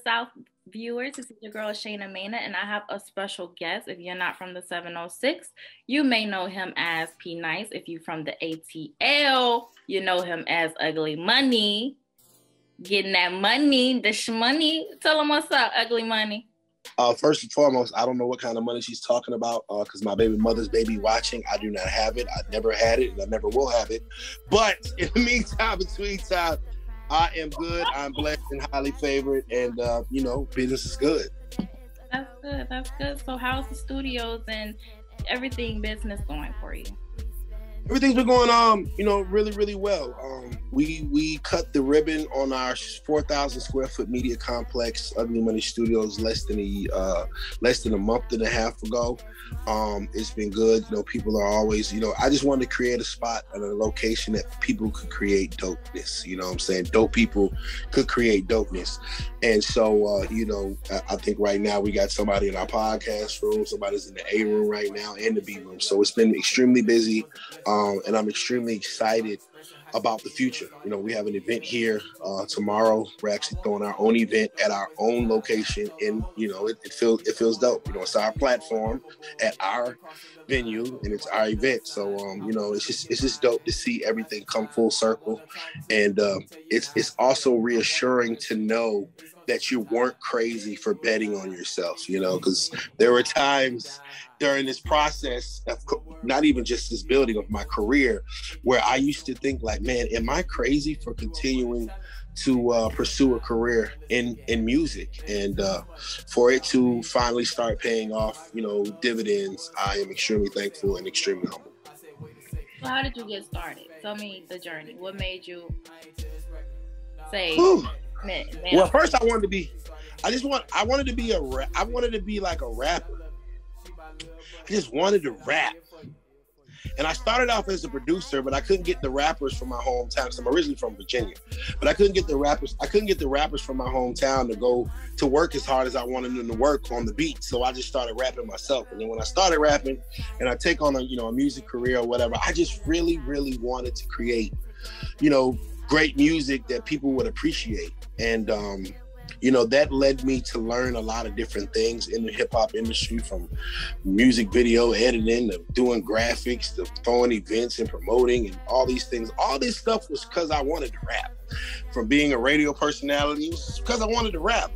South viewers. This is your girl Shayna Maina, and I have a special guest. If you're not from the 706, you may know him as P Nice. If you're from the ATL, you know him as Ugly Money. Getting that money, the shmoney. Tell him what's up, Ugly Money. First and foremost, I don't know what kind of money she's talking about because my baby mother's baby watching. I do not have it. I never had it, and I never will have it. But in the meantime, between time, I am good. I'm blessed and highly favored, and business is good. That's good. That's good. So, how's the studios and everything business going for you? Everything's been going really, really well. We cut the ribbon on our 4,000 square foot media complex, Ugly Money Studios, less than a month and a half ago. It's been good. People are always, I just wanted to create a spot and a location that people could create dopeness. You know what I'm saying? Dope people could create dopeness. And so, I think right now we got somebody in our podcast room, somebody's in the A room right now and the B room. So it's been extremely busy. And I'm extremely excited about the future. We have an event here tomorrow. We're actually throwing our own event at our own location, and it feels dope. It's our platform at our venue, and it's our event. So it's just dope to see everything come full circle, and it's also reassuring to know that you weren't crazy for betting on yourself. Because there were times during this process of not even just this building of my career where I used to think like, man, am I crazy for continuing to pursue a career in music? And for it to finally start paying off, dividends, I am extremely thankful and extremely humble. So how did you get started? Tell me the journey. What made you say, man, well, first I wanted to be like a rapper. I just wanted to rap. And I started off as a producer, but I couldn't get the rappers from my hometown because I'm originally from Virginia. But I couldn't get the rappers from my hometown to go to work as hard as I wanted them to work on the beat. So I just started rapping myself. And then when I started rapping and I take on a music career or whatever, I just really, really wanted to create, great music that people would appreciate. And that led me to learn a lot of different things in the hip hop industry, from music video editing to doing graphics to throwing events and promoting and all these things. All this stuff was because I wanted to rap. From being a radio personality, it was because I wanted to rap.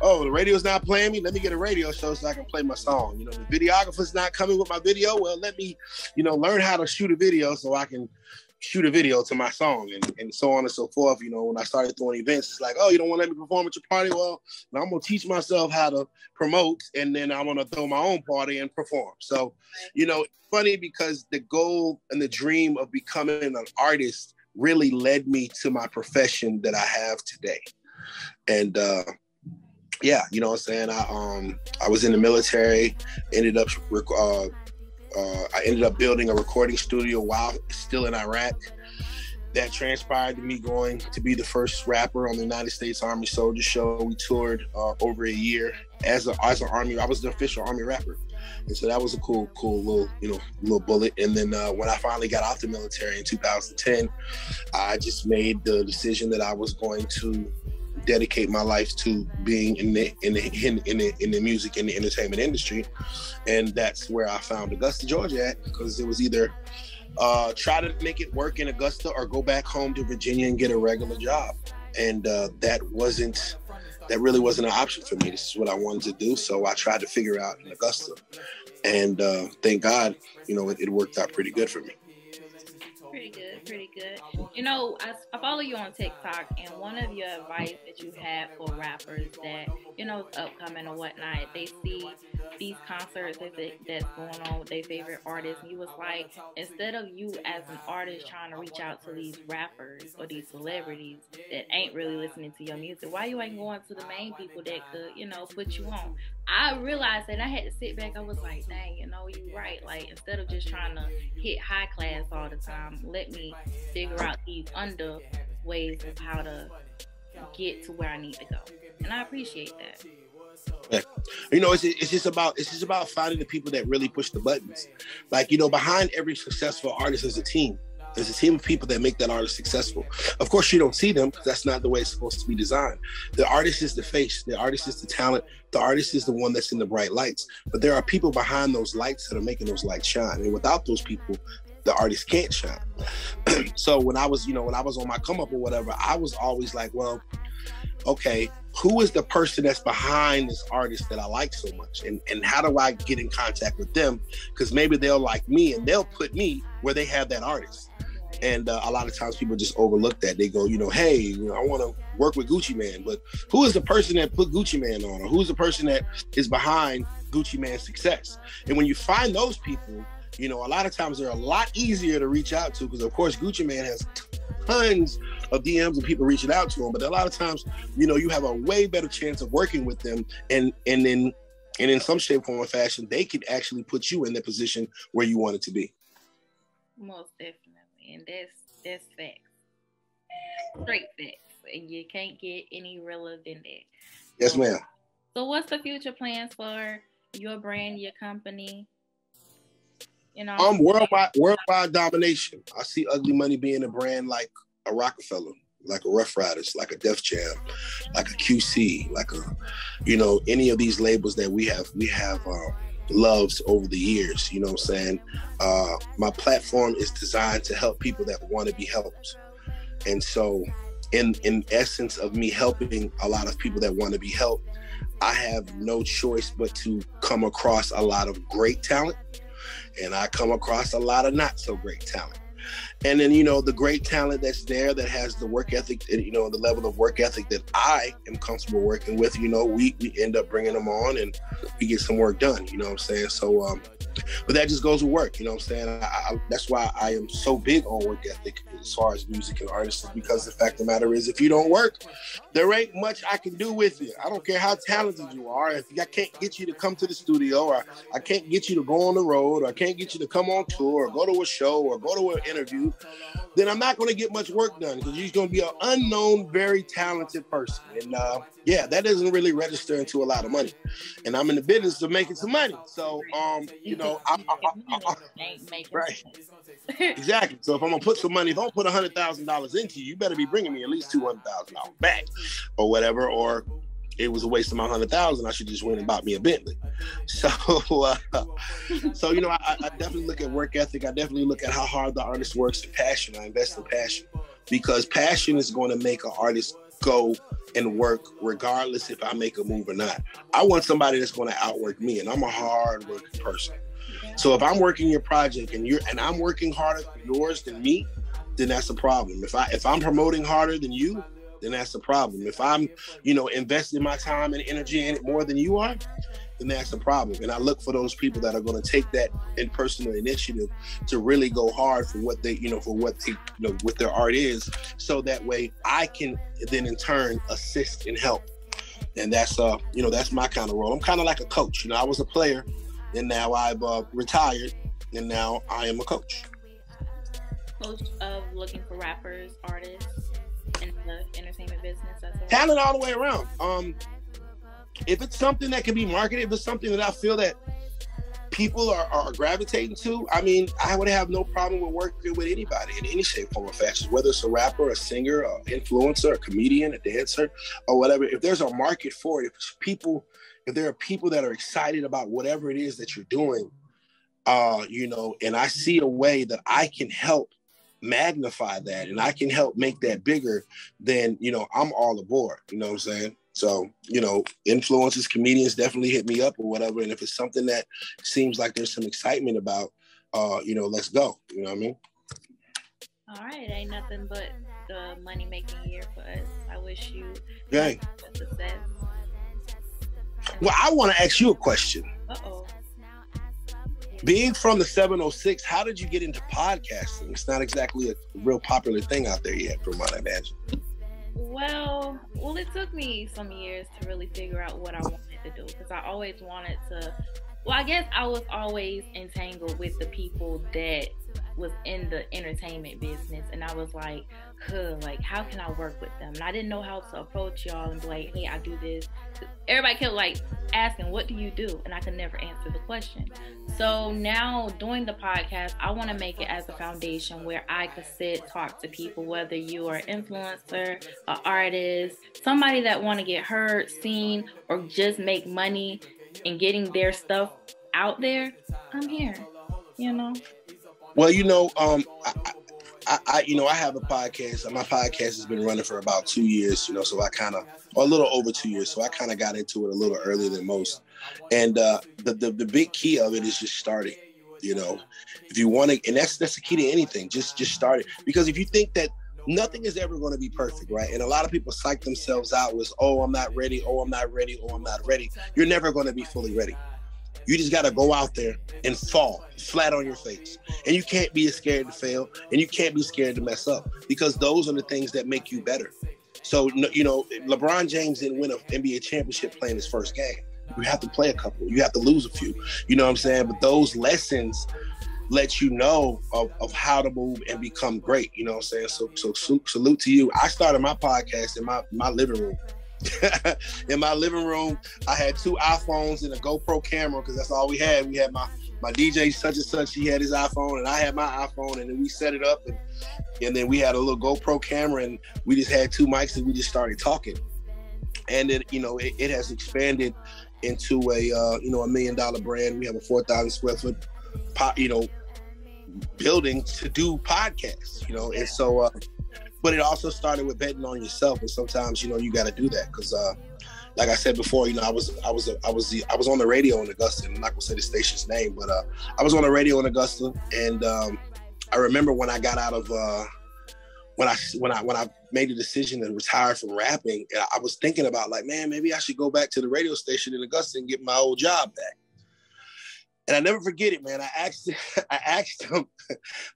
Oh, the radio's not playing me. Let me get a radio show so I can play my song. The videographer's not coming with my video. Well, let me, learn how to shoot a video so I can shoot a video to my song, and so on and so forth. When I started throwing events, it's like, oh, you don't want to let me perform at your party? Well, I'm going to teach myself how to promote, and then I'm going to throw my own party and perform. So, it's funny because the goal and the dream of becoming an artist really led me to my profession that I have today. And, you know what I'm saying? I was in the military, I ended up building a recording studio while still in Iraq. That transpired to me going to be the first rapper on the United States Army Soldier Show. We toured over a year as an Army. I was the official Army rapper. And so that was a cool little bullet. And then when I finally got out the military in 2010, I just made the decision that I was going to dedicate my life to being in the music and the entertainment industry. And that's where I found Augusta, Georgia at, because it was either try to make it work in Augusta or go back home to Virginia and get a regular job. And that really wasn't an option for me. This is what I wanted to do. So I tried to figure out in Augusta. And thank God, it worked out pretty good for me. Pretty good. I follow you on TikTok, and one of your advice that you had for rappers that, is upcoming or whatnot, they see these concerts that's going on with their favorite artists, and you was like, instead of you as an artist trying to reach out to these rappers or these celebrities that ain't really listening to your music, why you ain't going to the main people that could, put you on? I realized that, and I had to sit back. I was like, dang, you're right. Like, instead of just trying to hit high class all the time, let me figure out these under ways of how to get to where I need to go. And I appreciate that. Yeah. It's just about finding the people that really push the buttons. Like, behind every successful artist is a team. It's a team of people that make that artist successful. Of course, you don't see them because that's not the way it's supposed to be designed. The artist is the face. The artist is the talent. The artist is the one that's in the bright lights. But there are people behind those lights that are making those lights shine. And without those people, the artist can't shine. So when I was on my come up or whatever, I was always like, well, okay, who is the person that's behind this artist that I like so much? And how do I get in contact with them? Because maybe they'll like me and they'll put me where they have that artist. And a lot of times people just overlook that. They go, hey, I want to work with Gucci Mane, but who is the person that put Gucci Mane on? Or who's the person that is behind Gucci Mane's success? And when you find those people, a lot of times they're a lot easier to reach out to because, of course, Gucci Mane has tons of DMs and people reaching out to him. But a lot of times, you have a way better chance of working with them. And in some shape, form, or fashion, they can actually put you in the position where you want it to be. Most definitely. And that's facts. Straight facts. And you can't get any realer than that. Yes, ma'am. So what's the future plans for your brand, your company? Worldwide domination. I see Ugly Money being a brand like a Rockefeller, like a Rough Riders, like a Def Jam, like a QC, like any of these labels that we have loved over the years. You know what I'm saying? My platform is designed to help people that want to be helped. And so in essence of me helping a lot of people that want to be helped, I have no choice but to come across a lot of great talent. And I come across a lot of not so great talent. And then, the great talent that's there that has the work ethic, the level of work ethic that I am comfortable working with, we end up bringing them on and we get some work done, you know what I'm saying? So, but that just goes with work, you know what I'm saying? That's why I am so big on work ethic as far as music and artists, because the fact of the matter is, if you don't work, there ain't much I can do with you. I don't care how talented you are. If I can't get you to come to the studio, or I can't get you to go on the road, or I can't get you to come on tour, or go to a show, or go to an interview, then I'm not going to get much work done because you're going to be an unknown, very talented person. And that doesn't really register into a lot of money. And I'm in the business of making some money. So, right. Exactly. So if I'm going to put some money, if I'm going to put $100,000 into you, you better be bringing me at least $200,000 back or whatever, or it was a waste of my $100,000. I should just went and bought me a Bentley. So, I definitely look at work ethic. I definitely look at how hard the artist works and passion. I invest in passion because passion is going to make an artist go and work regardless if I make a move or not. I want somebody that's going to outwork me, and I'm a hard working person. So if I'm working your project and I'm working harder for yours than me, then that's a problem. If I'm promoting harder than you, then that's the problem. If I'm, investing my time and energy in it more than you are, then that's the problem. And I look for those people that are going to take that in personal initiative to really go hard for what they, what their art is. So that way I can then in turn assist and help. And that's, that's my kind of role. I'm kind of like a coach. I was a player and now I've retired and now I am a coach. Coach of looking for rappers, artists, in the entertainment business. Talent all the way around. If it's something that can be marketed, if it's something that I feel that people are gravitating to, I would have no problem with working with anybody in any shape, form, or fashion, whether it's a rapper, a singer, an influencer, a comedian, a dancer, or whatever. If there's a market for it, if there are people that are excited about whatever it is that you're doing, and I see a way that I can help magnify that and I can help make that bigger, then, I'm all aboard, you know what I'm saying? So, influencers, comedians definitely hit me up or whatever. And if it's something that seems like there's some excitement about, let's go, you know what I mean? All right. Ain't nothing but the money-making year for us. I wish you success. Well, I want to ask you a question. Uh-oh. Being from the 706, how did you get into podcasting? It's not exactly a real popular thing out there yet, from what I imagine. Well, it took me some years to really figure out what I wanted to do because I always wanted to. Well, I guess I was always entangled with the people that was in the entertainment business, and I was like, like, how can I work with them? And I didn't know how to approach y'all and be like, hey, I do this. Everybody kept like asking, what do you do? And I could never answer the question. So now doing the podcast, I want to make it as a foundation where I could sit, talk to people, whether you are an influencer, an artist, somebody that want to get heard, seen, or just make money and getting their stuff out there. I'm here, you know. Well, I have a podcast. My podcast has been running for about 2 years, so I kind of, or a little over 2 years. So I kind of got into it a little earlier than most. And the big key of it is just starting, if you want to, and that's the key to anything, just start it. Because if you think that nothing is ever going to be perfect, right? And a lot of people psych themselves out with, oh, I'm not ready. Oh, I'm not ready. Oh, I'm not ready. You're never going to be fully ready. You just got to go out there and fall flat on your face. And you can't be scared to fail, and you can't be scared to mess up, because those are the things that make you better. So, LeBron James didn't win an NBA championship playing his first game. You have to play a couple. You have to lose a few. You know what I'm saying? But those lessons let you know of how to move and become great. You know what I'm saying? So salute to you. I started my podcast in my living room. In my living room, I had 2 iPhones and a GoPro camera, because that's all we had. We had my DJ such and such, he had his iPhone, and I had my iPhone, and then we set it up, and then we had a little GoPro camera, and we just had 2 mics, and we just started talking. And then, it has expanded into a $1 million brand. We have a 4,000 square foot building to do podcasts, and so but it also started with betting on yourself. And sometimes, you got to do that, because like I said before, I was on the radio in Augusta. I'm not gonna say the station's name, but I was on the radio in Augusta, and I remember when I got out of when I made the decision to retire from rapping, I was thinking about, like, man, maybe I should go back to the radio station in Augusta and get my old job back. And I never forget it, man. I asked him,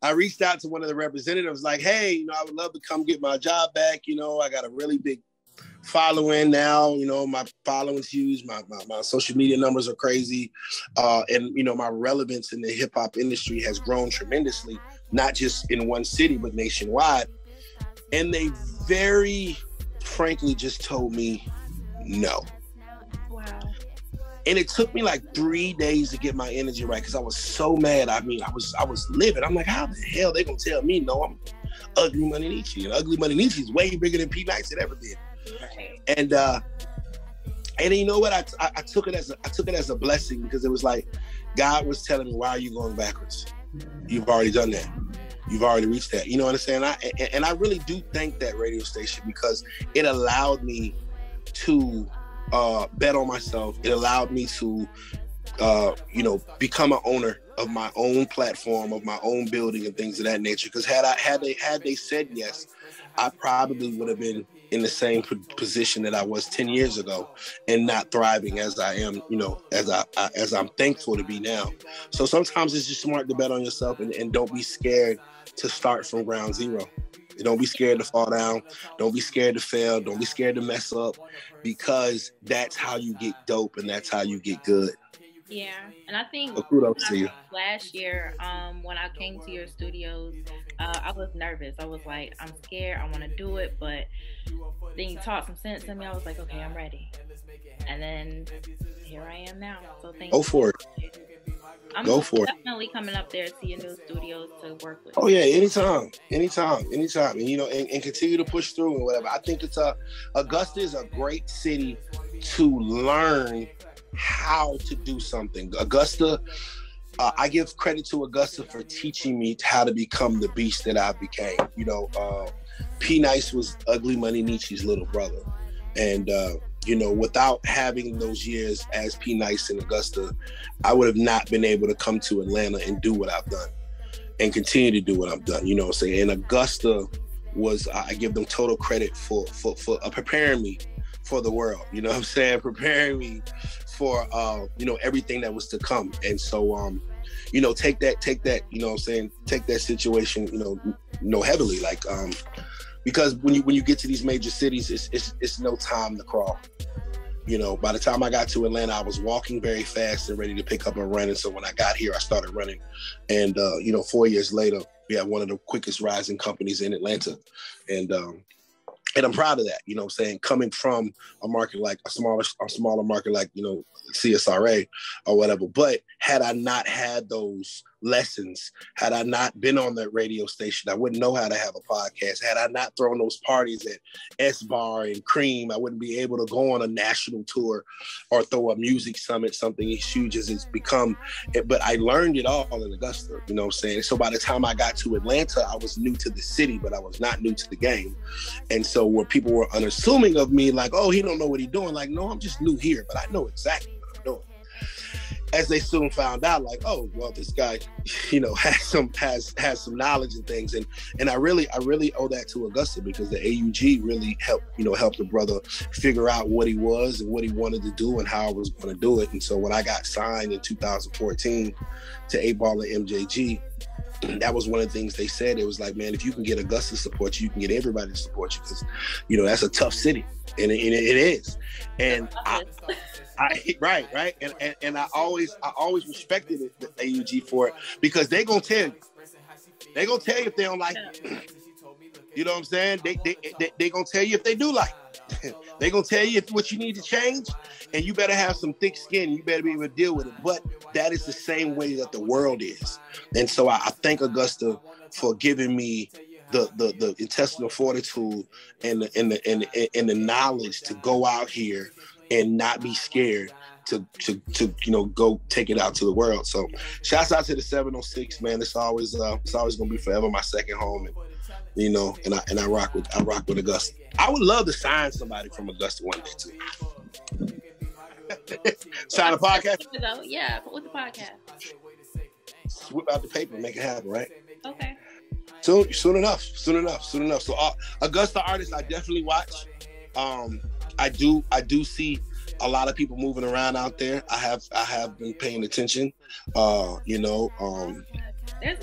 I reached out to one of the representatives, like, hey, I would love to come get my job back. I got a really big following now. My following's huge. My social media numbers are crazy. And my relevance in the hip hop industry has grown tremendously, not just in one city, but nationwide. And they very frankly just told me no. Wow. And it took me like 3 days to get my energy right, because I was so mad. I was livid. I'm like, how the hell they gonna tell me no? I'm Ugly Money Nietzsche, and Ugly Money Nietzsche is way bigger than P Nice had ever been. Right. And you know what? I took it as a blessing, because it was like God was telling me, why are you going backwards? You've already done that. You've already reached that. You know what I'm saying? I really do thank that radio station, because it allowed me to bet on myself. It allowed me to, become an owner of my own platform, of my own building, and things of that nature. Because had they said yes, I probably would have been in the same position that I was 10 years ago, and not thriving as I am, as I'm thankful to be now. So sometimes it's just smart to bet on yourself, and don't be scared to start from ground zero. Don't be scared to fall down. Don't be scared to fail. Don't be scared to mess up, because that's how you get dope, and that's how you get good. Yeah, and I think kudos to you. Last year, when I came to your studios, I was nervous. I was like, I'm scared. I want to do it, but then you talked some sense to me. I was like, okay, I'm ready. And then here I am now. So thank you. Go for it. I'm definitely coming up there to your new studios to work with. Oh yeah, anytime. And and continue to push through and whatever. I think Augusta is a great city to learn how to do something. Augusta, I give credit to Augusta for teaching me how to become the beast that I became. P Nice was Ugly Money Nietzsche's little brother, and without having those years as P Nice in Augusta, I would have not been able to come to Atlanta and do what I've done, and continue to do what I've done. You know what I'm saying? And Augusta was, I give them total credit for preparing me for the world. You know what I'm saying? Preparing me for everything that was to come. And so take that, you know what I'm saying, take that situation, heavily, like because when you get to these major cities, it's no time to crawl. You know, by the time I got to Atlanta, I was walking very fast and ready to pick up and run. And so when I got here, I started running. And, 4 years later, we have one of the quickest rising companies in Atlanta. And I'm proud of that, you know what I'm saying? Coming from a market like a smaller market like, CSRA or whatever. But had I not had those lessons, had I not been on that radio station, I wouldn't know how to have a podcast. Had I not thrown those parties at S-Bar and Cream, I wouldn't be able to go on a national tour or throw a music summit, something as huge as it's become. But I learned it all in Augusta, you know what I'm saying? So by the time I got to Atlanta, I was new to the city, but I was not new to the game. And so where people were unassuming of me, like, oh, he don't know what he's doing. Like, no, I'm just new here, but I know exactly what I'm doing. As they soon found out, like, oh, well, this guy, has some knowledge and things, and I really owe that to Augusta, because the AUG really helped the brother figure out what he was and what he wanted to do and how I was going to do it. And so when I got signed in 2014 to 8Ball and MJG, that was one of the things they said. It was like, man, if you can get Augusta to support you, you can get everybody to support you, because that's a tough city, and it is. And right. And I always respected the AUG for it, because they gonna tell you. They gonna tell you if they don't like it. You know what I'm saying? They gonna tell you if they do like it. They gonna tell you what you need to change, and you better have some thick skin. You better be able to deal with it. But that is the same way that the world is. And so I thank Augusta for giving me the intestinal fortitude and the knowledge to go out here and not be scared to go take it out to the world. So shouts out to the 706, man. It's always gonna be forever my second home, and I rock with Augusta. I would love to sign somebody from Augusta one day too. Sign a podcast? Yeah, with the podcast. Whip out the paper and make it happen, right? Okay. Soon enough. So Augusta artists, I definitely watch. I do see a lot of people moving around out there. I have been paying attention. There's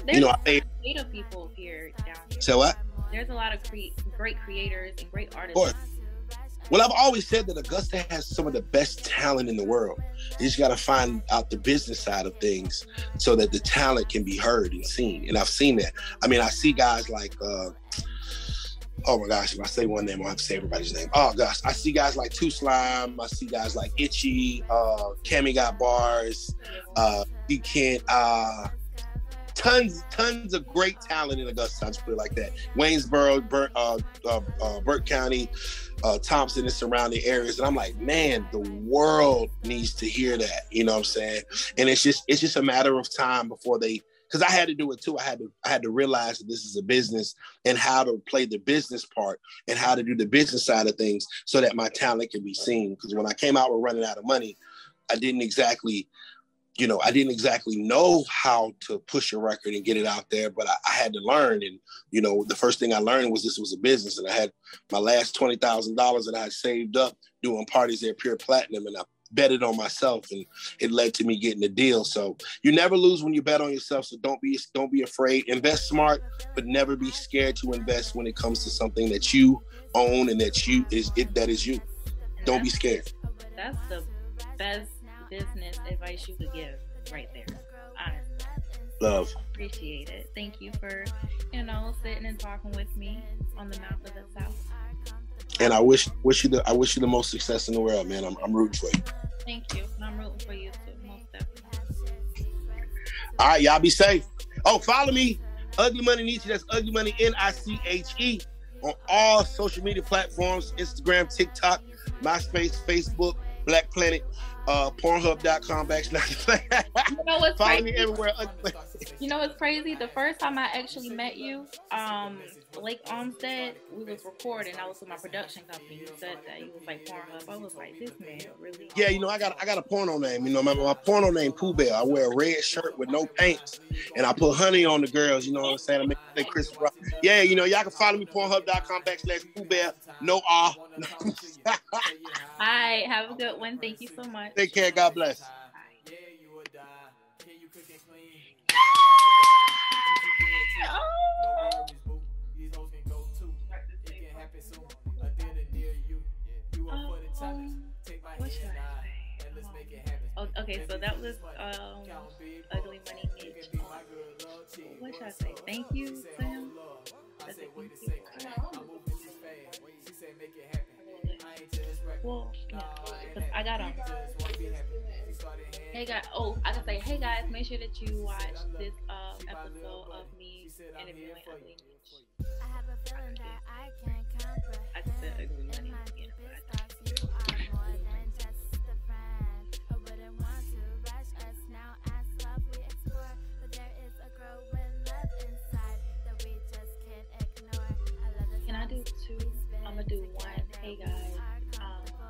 creative people here down here. Say what? There's a lot of great creators and great artists. Boy. Well, I've always said that Augusta has some of the best talent in the world. You just got to find out the business side of things so that the talent can be heard and seen. And I've seen that. I mean, I see guys like, oh my gosh, if I say one name, I'll have to say everybody's name. Oh gosh, I see guys like Two Slime. I see guys like Itchy, Cammy Got Bars, you can't, tons of great talent in Augusta. I'll just put it like that. Waynesboro, Burke County, Thompson and surrounding areas. And I'm like, man, the world needs to hear that. You know what I'm saying? And it's just a matter of time before because I had to do it too. I had to realize that this is a business and how to play the business part and how to do the business side of things so that my talent can be seen. Because when I came out with Running Out of Money, I didn't exactly know how to push a record and get it out there, but I had to learn. And, the first thing I learned was this was a business. And I had my last $20,000 that I had saved up doing parties at Pure Platinum, and I betted on myself, and it led to me getting the deal. So you never lose when you bet on yourself. So don't be afraid. Invest smart, but never be scared to invest when it comes to something that you own and that is you. Don't be scared. That's the best business advice you could give right there, honestly. Love. Appreciate it. Thank you for sitting and talking with me on the mouth of the South. And I wish you the most success in the world, man. I'm rooting for you. Thank you. And I'm rooting for you too, most definitely. All right, y'all be safe. Oh, follow me, Ugly Money Niche. That's Ugly Money Niche on all social media platforms: Instagram, TikTok, MySpace, Facebook, Black Planet. Pornhub.com / follow me everywhere. You know what's crazy? The first time I actually met you, Lake Olmsted, we was recording. I was with my production company. You said that you was like Pornhub. I was like, this man really. Yeah, I got a porno name. My porno name Pooh Bell. I wear a red shirt with no pants, and I put honey on the girls. You know what I'm saying? I make it say Chris Rock. Yeah, y'all can follow me Pornhub.com / Pooh Bell. No R. All right, have a good one. Thank you so much. Take care. God bless. What's Okay, so that was Ugly Money Mitch. What should I say? Thank you to him. I say thank you. Well, yeah, because I got Hey guys, oh, I can say, hey guys, make sure that you watch this episode of me interviewing Ugly Mitch. I have a feeling that I can comprehend. I just said Ugly Money again, but I don't. You are more than just a friend. I wouldn't want to rush us now as love we explore, but there is a growing love inside that we just can't ignore. I love this. Can I do two? I'm gonna do one. Hey guys,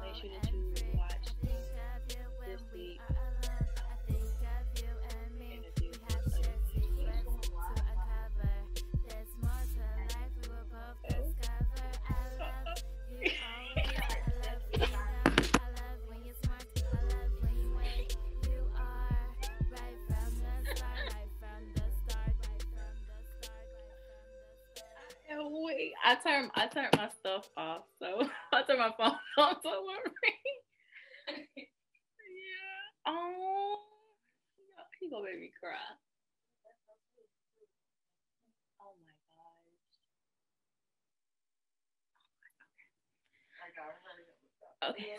make sure that you watch this week. Wait, I turned my stuff off, so I turned my phone off so it won't ring. Yeah. Oh, he gonna make me cry. Oh my gosh. Okay.